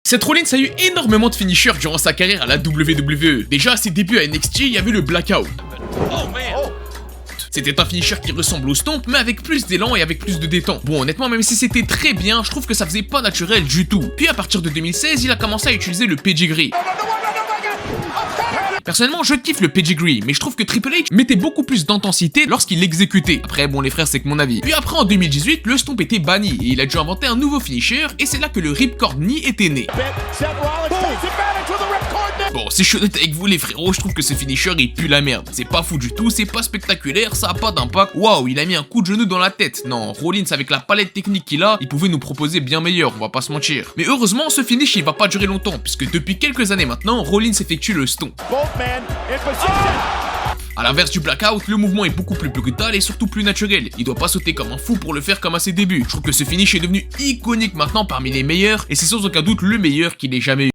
Seth Rollins a eu énormément de finishers durant sa carrière à la WWE. Déjà à ses débuts à NXT, il y avait le Blackout. C'était un finisher qui ressemble au Stomp, mais avec plus d'élan et avec plus de détente. Bon, honnêtement, même si c'était très bien, je trouve que ça faisait pas naturel du tout. Puis à partir de 2016, il a commencé à utiliser le pedigree. Personnellement, je kiffe le pedigree, mais je trouve que Triple H mettait beaucoup plus d'intensité lorsqu'il l'exécutait. Après, bon les frères, c'est que mon avis. Puis après, en 2018, le Stomp était banni, et il a dû inventer un nouveau finisher, et c'est là que le Ripcord Knee était né. Bon, si je suis honnête avec vous les frérots, je trouve que ce finisher il pue la merde. C'est pas fou du tout, c'est pas spectaculaire, ça a pas d'impact. Waouh, il a mis un coup de genou dans la tête. Non, Rollins avec la palette technique qu'il a, il pouvait nous proposer bien meilleur, on va pas se mentir. Mais heureusement, ce finish il va pas durer longtemps, puisque depuis quelques années maintenant, Rollins effectue le Stomp. A l'inverse du Blackout, le mouvement est beaucoup plus brutal et surtout plus naturel. Il doit pas sauter comme un fou pour le faire comme à ses débuts. Je trouve que ce finish est devenu iconique maintenant parmi les meilleurs, et c'est sans aucun doute le meilleur qu'il ait jamais eu.